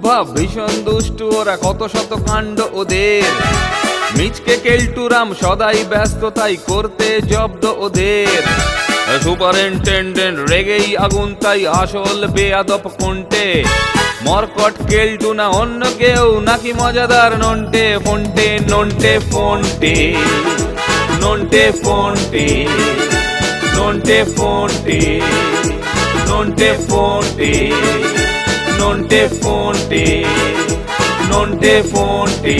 স্বভাব ভীষণ দুষ্টু, ওরা কত শত কাণ্ড ওদের। মিচকে কেলটুরাম সদাই ব্যস্ত, তাই করতে জব্দ ওদের। সুপারিনটেন্ডেন্ট রেগেই আগুন, তাই আসল বেয়াদব কোনটে। মরকট কেলটু না অন্য কেউ, নাকি মজাদার নন্টে ফন্টে। নন্টে ফন্টে, নন্টে ফন্টে, নন্টে ফন্টে, নন্টে ফন্টে, নন্টে ফন্টে, নন্টে ফন্টে,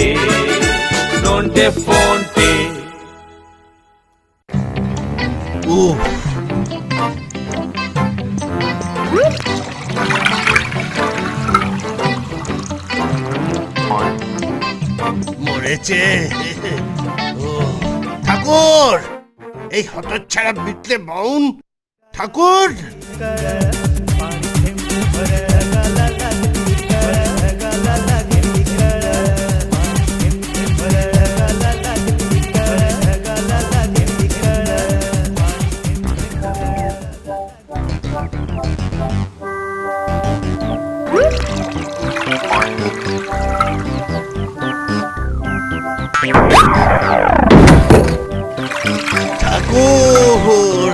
নন্টে ফন্টে। মরেছে। ঠাকুর, এই হতচ্ছাড়া বিটলে বাউন ঠাকুর। ঠাকুর,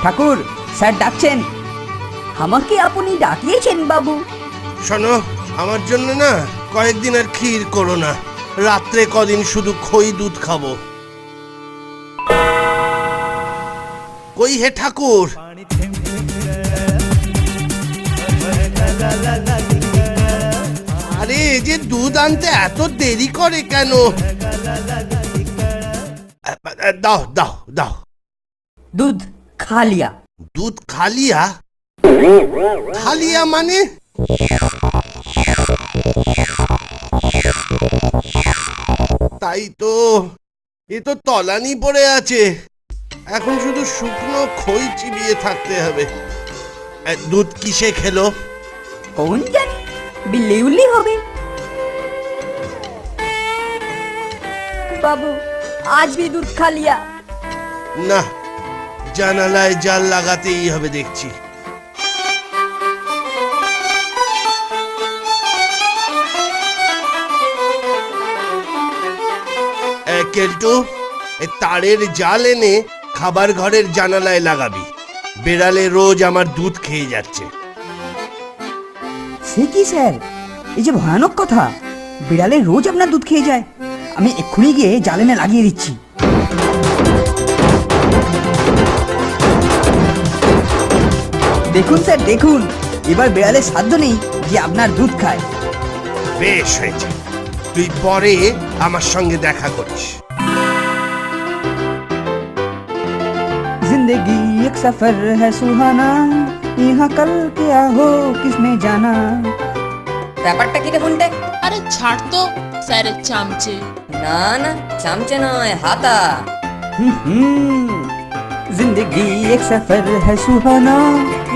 ঠাকুর, স্যার ডাকছেন। আমাকে আপনি ডাকিয়েছেন বাবু? শোনো, আমার জন্য না কয়েকদিন আর ক্ষীর করো না। রাত্রে কদিন শুধু খই দুধ খাবো। কই হে ঠাকুর? আরে যে দুধ আনতে এত দেরি করে কেন? দাও দাও দাও। দুধ খালিয়া। দুধ খালিয়া? খালিয়া মানে? তাই তো, এ তো তলানি পড়ে আছে। এখন শুধু শুকনো খই চিবিয়ে থাকতে হবে। দুধ কিসে খেলো? কোন জানি, বিল্লি উল্লি হবে। বাবু, আজ भी दूध खा लिया। না, জানালায় জাল লাগাতেই হবে দেখছি। কেলটু, তারের জাল এনে খাবার ঘরের জানালায় লাগাবি। বেড়ালে রোজ আমার দুধ খেয়ে যাচ্ছে। সে কি স্যার, এই যে ভয়ানক কথা। বিড়ালে রোজ আপনার দুধ খেয়ে যায়। আমি এক্ষুনি গিয়ে জাল এনে লাগিয়ে দিচ্ছি। দেখুন স্যার, দেখুন, এবার বিড়ালের সাধ্য নেই যে আপনার দুধ খায়। বেশ হয়েছে, তুই পরে আমার সঙ্গে দেখা করিস। जिंदगी एक सफर है सुहाना, यहाँ कल क्या हो किसने जाना। ব্যাপারটা কি রে ফোনটে? আরে ছাড় তো স্যারের চামচে। না না, চামচে নয়, হাতা। जिंदगी एक सफर है सुहाना,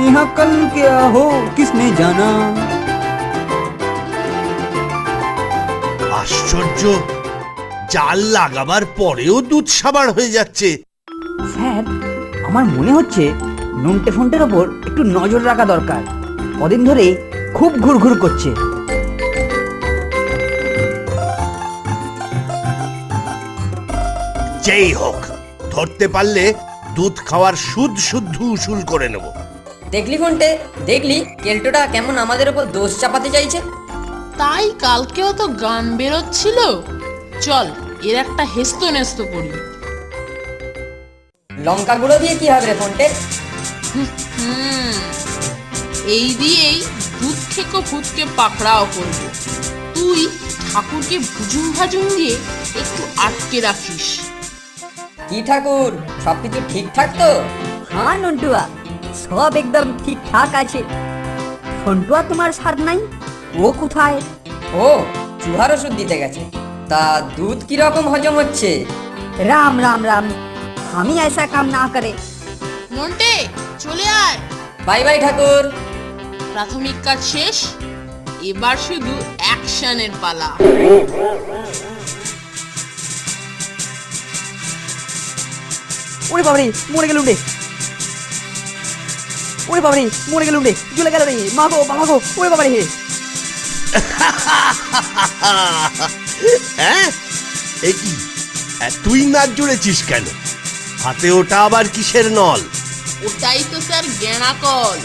यहाँ कल क्या हो किसने जाना। আশ্চর্য, জাল লাগাবার পরেও দুধ সাবার হয়ে যাচ্ছে। স্যার, আমার মনে হচ্ছে নন্টে ফন্টের ওপর একটু নজর রাখা দরকার। কদিন ধরে খুব ঘুরঘুর করছে। যেই হোক, ধরতে পারলে দুধ খাওয়ার সুদ শুদ্ধ উসুল করে নেব। দেখলি ফোনটে, দেখলি কেলটোটা কেমন আমাদের উপর দোষ চাপাতে চাইছে। তাই কালকেও তো গান বেরোচ্ছিল। চল, এর একটা হেস্তো নেস্তো করি। লঙ্কা গুঁড়ো দিয়ে কি হবে রে ফোনটে? এই দিয়েই দুধ খেকো ভূতকে পাকড়াও করবো। তুই ঠাকুরকে ভুজুং ভাজুং দিয়ে একটু আটকে রাখিস। কি ঠাকুর, সবকিছু ঠিকঠাক তো? হ্যাঁ নন্টুয়া, সব একদম ঠিকঠাক আছে। ফন্টুয়া তোমার সার নাই, ও কোথায়? ও চুহার ওষুধ দিতে গেছে। তা দুধ কি রকম হজম হচ্ছে? রাম রাম রাম, আমি ऐसा काम ना करे। মন্টে, চলে আয়। বাই বাই ঠাকুর। প্রাথমিক কাজ শেষ, এবার শুধু অ্যাকশনের পালা। ওরে বাবারে মরে গেলুম রে, ওরে বাবারে মরে গেলুম রে, জ্বলে গেল রে, মা গো বাবা গো, ওরে বাবারে। হ্যাঁ, এ কি, তুই নাচ জুড়েছিস কেন? হাতে ওটা আবার কিসের নল? ওটাই তো স্যার গেঁড়া কল,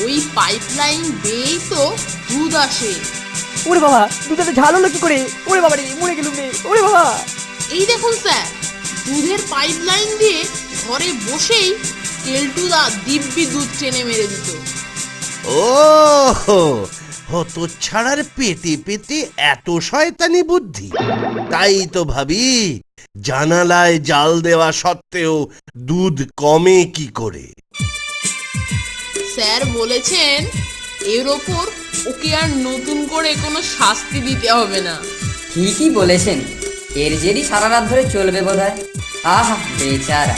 ওই পাইপলাইন বেয়েই তো দুধ আসে। ওরে বাবা, দুধটা ঝাল হলো কি করে? ওরে বাবারে মরে গেলুম রে, ওরে বাবা। এই দেখুন স্যার, দুধের পাইপলাইন দিয়ে ঘরে বসেই কেলটুদা দিব্যি দুধ টেনে মেরে দিত। ও হত ছাড়ার পেটে পেটে এত শয়তানি বুদ্ধি! তাই তো ভাবি, জানালায় জাল দেওয়া সত্ত্বেও দুধ কমে কি করে। স্যার বলেছেন এর ওপর ওকে আর নতুন করে কোনো শাস্তি দিতে হবে না। ঠিকই বলেছেন, এর জেরই সারা রাত ধরে চলবে বোধহয়। আহা বেচারা।